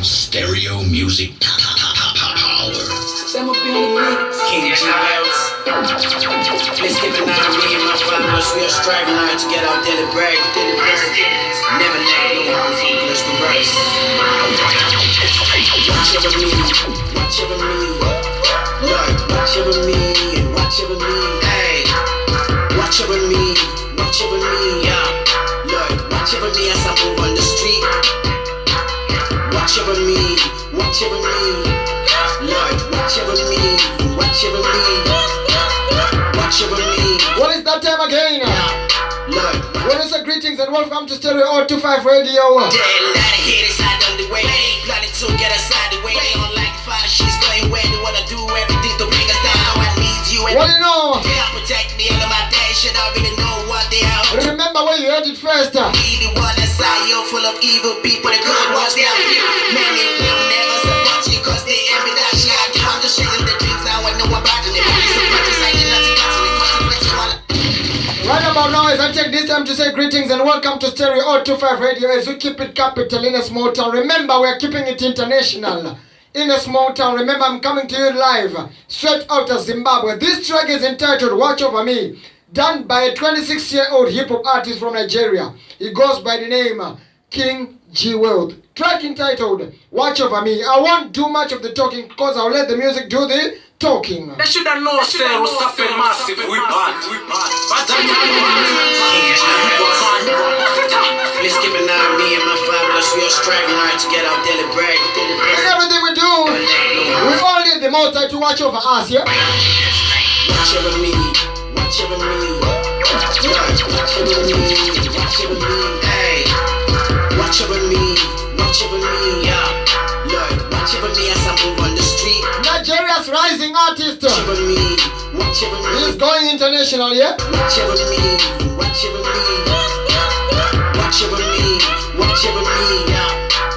Stereo music power. Them up in the mix. King G Wells. Let's give it now. Me and my followers, we are striving hard to get our daily bread. Never let no one from us to rise. Watch over me, watch over me. Lord, watch over me and watch over me. Hey, watch over me, watch over me. Yeah, Lord, watch over me as I move on the street. Watch over me, watch over me. Lord, watch over me, watch over me. Watch over me. What is that time again? Lord, what is the greetings and welcome to Stereo 025 Radio. dead lot of haters out on the way. Planning to get us out the way. They don't like the father, she's going where they wanna do everything to bring us down. I need you. What do you know? They are protect me all of my days. Should I really know what they are up to? Remember where you heard it first. Be the one that's out, you're full of evil people. The good ones, they are few. Many will never support you cause they envy that shit. I'm just shaking the dreams now. I know about them. They really support you. I need nothing got to me. Right about now, as I take this time to say greetings and welcome to Stereo 025 Radio as we keep it capital in a small town. Remember, we are keeping it international in a small town. Remember, I'm coming to you live straight out of Zimbabwe. This track is entitled Watch Over Me, done by a 26-year-old hip-hop artist from Nigeria. He goes by the name King G Wealth. Track entitled Watch Over Me. I won't do much of the talking because I'll let the music do the talking. They should have known, sir, what's happening massive, we bad. But I Let's give it now. Me and my followers, we are striving hard to get our daily bread. In everything we do, we all need the most time to watch over us, yeah? Watch over me, watch over me. Watch over me, watch over me. Hey, watch over me, watch over me. Yeah, Lord, watch over me as I move on the street. Nigeria's rising artist. Watch over me, watch over me. He's going international, yeah? Watch over me, watch over me. Watch over me, watch over me. Yeah.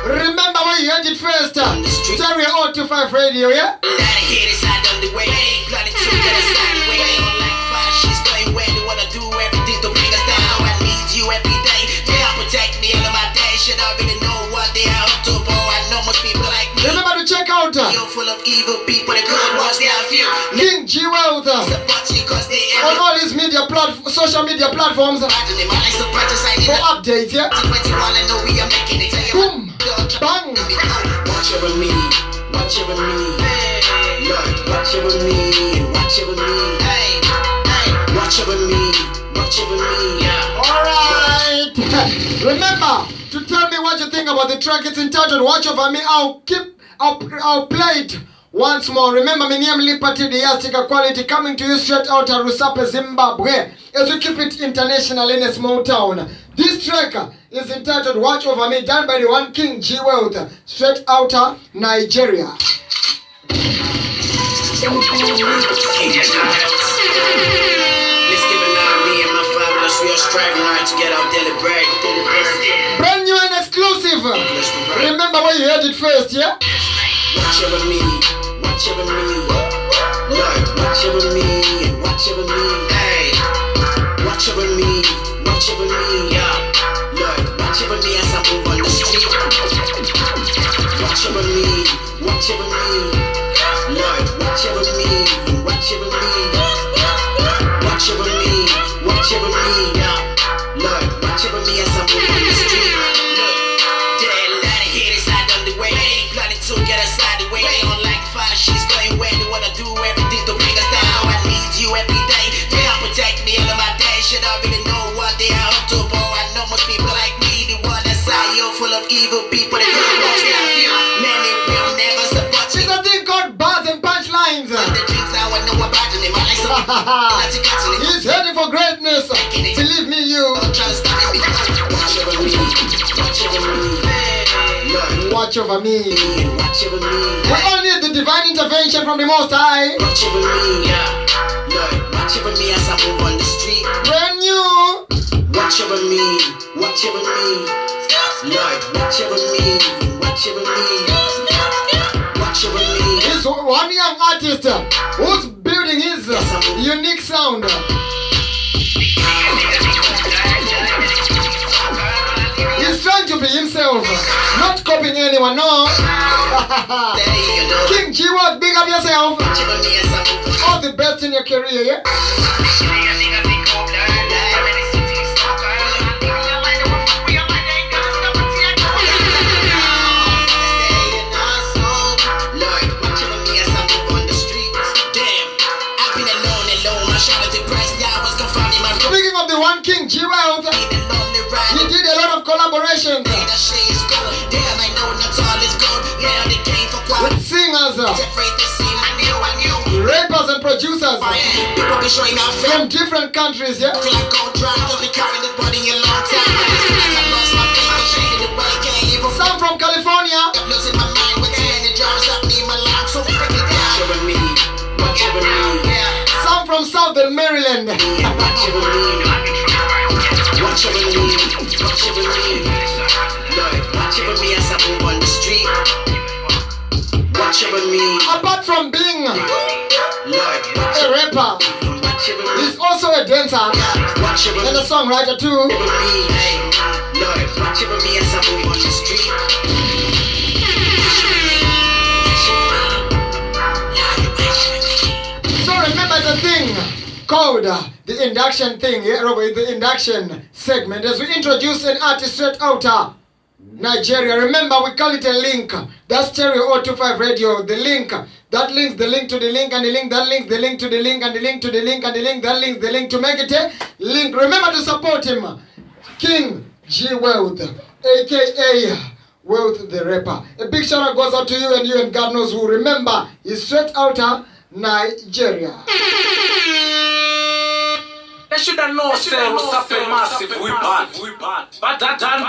Remember where you heard it first. Stereo 025 Radio, yeah? A lot of haters out on the way. Planning to get us out the way. They don't like fire, she's going where they wanna do everything to bring us down. I need you every day. They are protect me all of my days. Should I really know what they are up to, bro? I know most people like me. Remember to check out You're full of evil people. The good ones, they are few. King G Wealth Support you cause they on all his social media platforms for updates, yeah? Boom, bang. Watch over me, watch over me. Lord, watch over me, watch over me. Hey, hey, watch over me, watch over me. Yeah. Alright. Remember to tell me what you think about the track. It's entitled Watch Over Me. I'll play it once more. Remember, my name Liberty the Yastika Quality coming to you straight out of Rusape, Zimbabwe. As we keep it international in a small town. This track is entitled Watch Over Me, done by the one King G Wealth, straight out of Nigeria. Let's give it now. Me and my followers, we are striving hard to get our daily bread. Brand new and exclusive. Remember where you heard it first, yeah? Watch over me, watch over me. Lord, watch over me and watch over me. Hey, watch over me, watch over me. Yeah, Lord, watch over me as I move on the street. Watch over me, watch over me. Lord, watch over me, watch over me. Watch over me, watch over me. Yeah, Lord, watch over me as I move on the street. Look, there are a lot of haters out on the way. Planning to get us out the way. They don't like the father, she's going where they wanna do everything to bring us down. I need you every day. They are protect me all of my days. Should I really know what they are up to, bro? I know most people like me. The one that's out, you're full of evil people. The good ones, they are few. Many will never support you. There's a thing called bars and punchlines. The dreams now I know about them. I like some He's heading for greatness. Believe me, you. trying to stop me. Watch over me, watch over me. Lord, Watch over me. watch over me. We all need the divine intervention from the Most High. Watch over me, yeah. Lord, watch over me as I move on the street. Brand new. Watch over me, watch over me. Lord, watch over me, watch over me. Watch over me. He's one young artist who's building his unique sound. copy himself. Not copying anyone, no. King G World, big up yourself. All the best in your career, yeah? Speaking of the one King G World, he did a lot of collaborations with singers, rappers and producers from different countries, yeah? Some from California, some from Southern Maryland. Apart from being a rapper, he's also a dancer and a songwriter too. So remember the thing called the induction thing, yeah, Robert, the induction segment. As we introduce an artist straight out of Nigeria, remember we call it a link. That's Stereo 025 Radio. The link that links the link to the link, and the link that links the link to the link, and the link to the link, and the link that links the link to make it a link. Remember to support him, King G Wealth, aka Wealth the Rapper. A big shout out goes out to you and God knows who. Remember, he's straight out of Nigeria. They should have known, say, what's up, massive, we bad. But that, are you